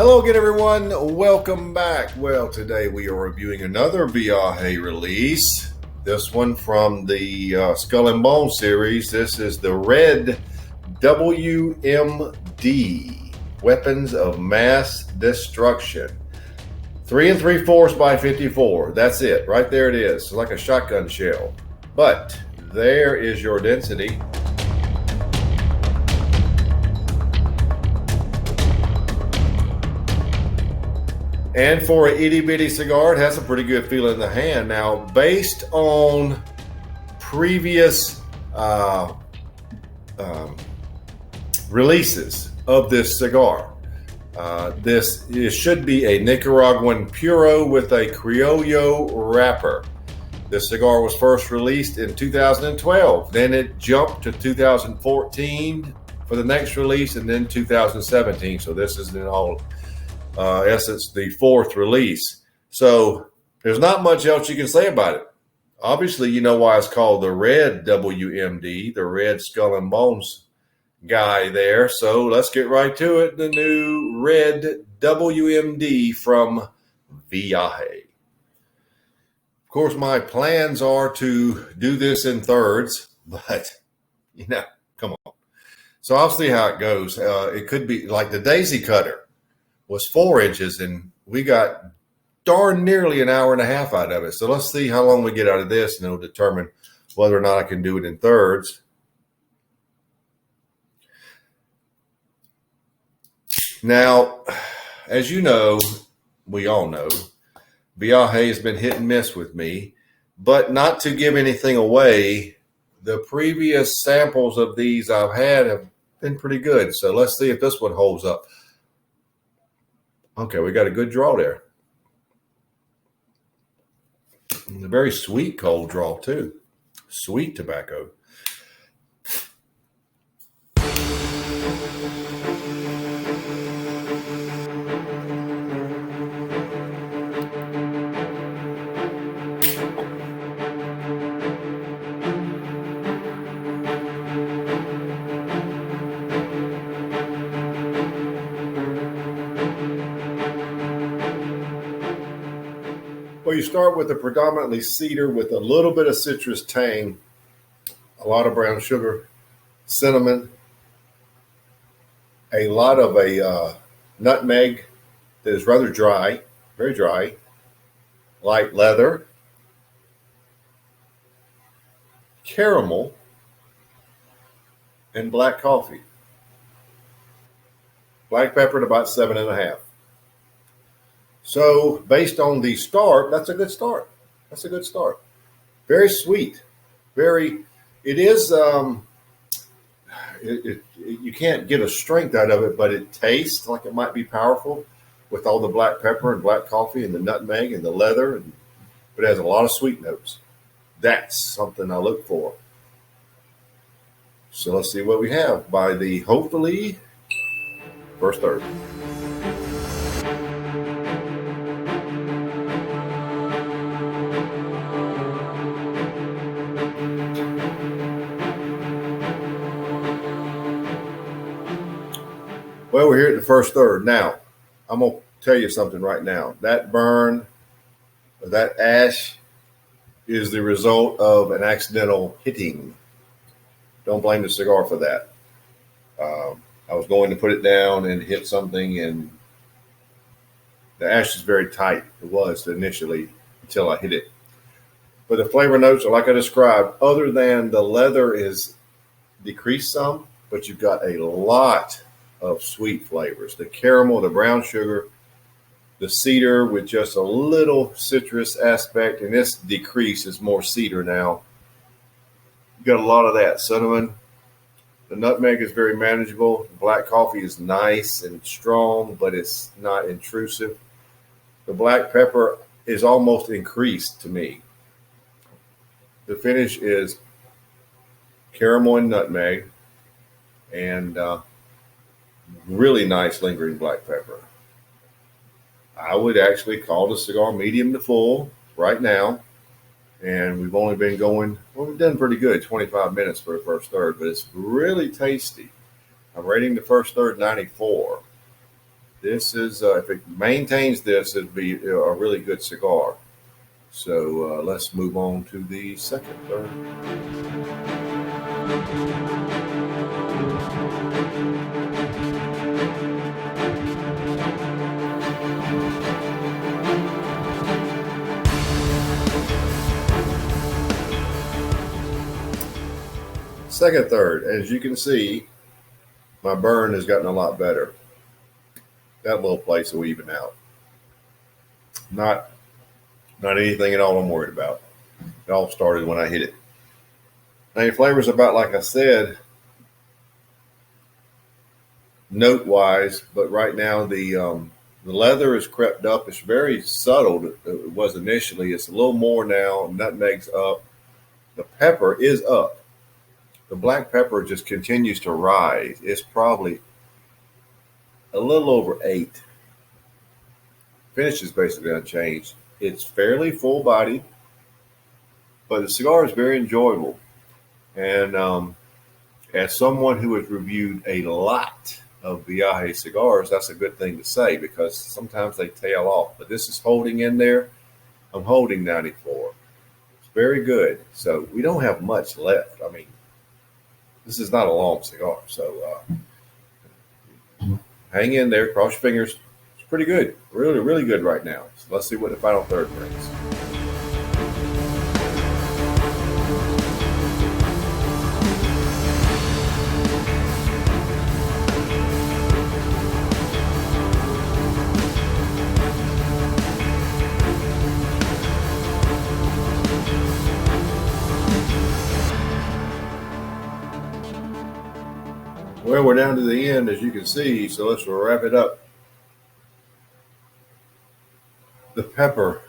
Hello again, everyone. Welcome back. Well, today we are reviewing another Viaje release. This one from the Skull and Bone series. This is the Red WMD, Weapons of Mass Destruction. 3 3/4 by 54. That's it. Right there it is. It's like a shotgun shell. But there is your density. And for an itty bitty cigar, it has a pretty good feel in the hand. Now, based on previous releases of this cigar, it should be a Nicaraguan puro with a criollo wrapper. This cigar was first released in 2012. Then it jumped to 2014 for the next release, and then 2017. So this is in all essence the fourth release. So there's not much else you can say about it. Obviously, you know why it's called the Red WMD, the Red Skull and Bones guy there. So let's get right to it. The new Red WMD from Viaje. Of course, my plans are to do this in thirds, but come on. So I'll see how it goes. It could be like the Daisy Cutter was 4 inches, and we got darn nearly an hour and a half out of it. So let's see how long we get out of this, and it'll determine whether or not I can do it in thirds. Now, as you know, we all know, Viaje has been hit and miss with me, but not to give anything away, the previous samples of these I've had have been pretty good. So let's see if this one holds up. Okay, we got a good draw there. And a very sweet cold draw, too. Sweet tobacco. Well, you start with a predominantly cedar with a little bit of citrus tang, a lot of brown sugar, cinnamon, a lot of a nutmeg that is rather dry, very dry, light leather, caramel, and black coffee. Black pepper at about 7.5. So based on the start, that's a good start. That's a good start. Very sweet. It is, you can't get a strength out of it, but it tastes like it might be powerful with all the black pepper and black coffee and the nutmeg and the leather. But it has a lot of sweet notes. That's something I look for. So let's see what we have by the, hopefully, first third. Well, we're here at the first third. Now, I'm going to tell you something right now. That burn, that ash is the result of an accidental hitting. Don't blame the cigar for that. I was going to put it down and hit something, and the ash is very tight. It was initially until I hit it. But the flavor notes are like I described, other than the leather is decreased some, but you've got a lot of sweet flavors. The caramel, the brown sugar, the cedar with just a little citrus aspect, and this decrease is more cedar now. You got a lot of that. Cinnamon. The nutmeg is very manageable. The black coffee is nice and strong, but it's not intrusive. The black pepper is almost increased to me. The finish is caramel and nutmeg, and really nice lingering black pepper. I would actually call the cigar medium to full right now. And we've only been going, well, we've done pretty good, 25 minutes for the first third, but it's really tasty. I'm rating the first third 94. This is, if it maintains this, it'd be a really good cigar. So let's move on to the second third. Second third, as you can see, my burn has gotten a lot better. That little place will even out. Not anything at all I'm worried about. It all started when I hit it. Now your flavor's about like I said, note wise, but right now the leather is crept up. It's very subtle. It was initially. It's a little more now. Nutmeg's up. The pepper is up. The black pepper just continues to rise. It's probably a little over 8. Finish is basically unchanged. It's fairly full bodied, but the cigar is very enjoyable. And as someone who has reviewed a lot of Viaje cigars, that's a good thing to say because sometimes they tail off. But this is holding in there. I'm holding 94. It's very good. So we don't have much left. I mean, this is not a long cigar. So hang in there, cross your fingers. It's pretty good. Really, really good right now. So let's see what the final third brings. Well, we're down to the end, as you can see, so let's wrap it up. The pepper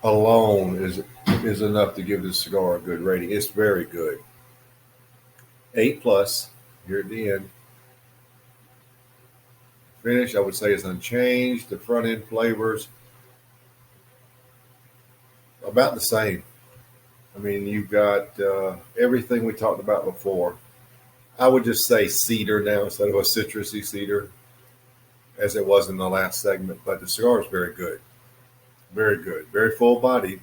alone is enough to give this cigar a good rating. It's very good. 8 plus here at the end. Finish, I would say, is unchanged. The front end flavors about the same. I mean, you've got everything we talked about before. I would just say cedar now instead of a citrusy cedar, as it was in the last segment. But the cigar is very good. Very good. Very full bodied.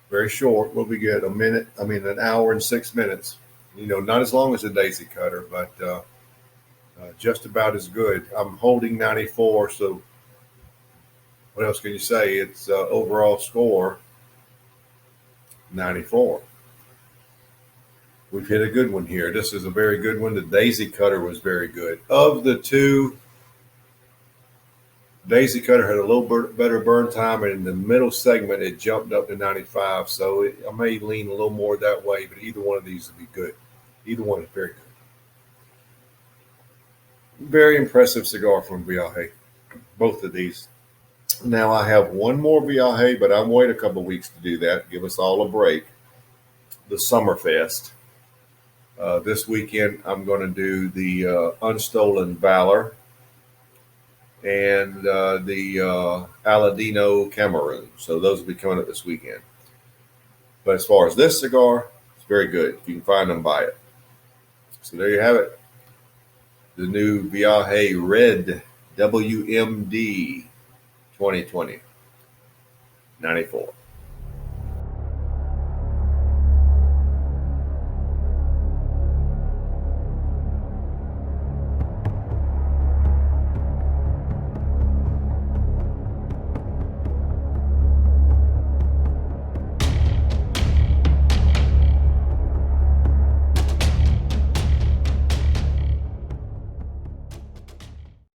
Very short. What we get? An hour and 6 minutes. You know, not as long as a Daisy Cutter, but just about as good. I'm holding 94, so what else can you say? It's overall score 94. We've hit a good one here. This is a very good one. The Daisy Cutter was very good. Of the two, Daisy Cutter had a little better burn time, and in the middle segment, it jumped up to 95. So I may lean a little more that way, but either one of these would be good. Either one is very good. Very impressive cigar from Viaje. Both of these. Now, I have one more Viaje, but I'm waiting a couple of weeks to do that. Give us all a break. The Summerfest. This weekend, I'm going to do the Unstolen Valor and the Aladino Cameroon. So those will be coming up this weekend. But as far as this cigar, it's very good. If you can find them, buy it. So there you have it. The new Viaje Red WMD 2020 94.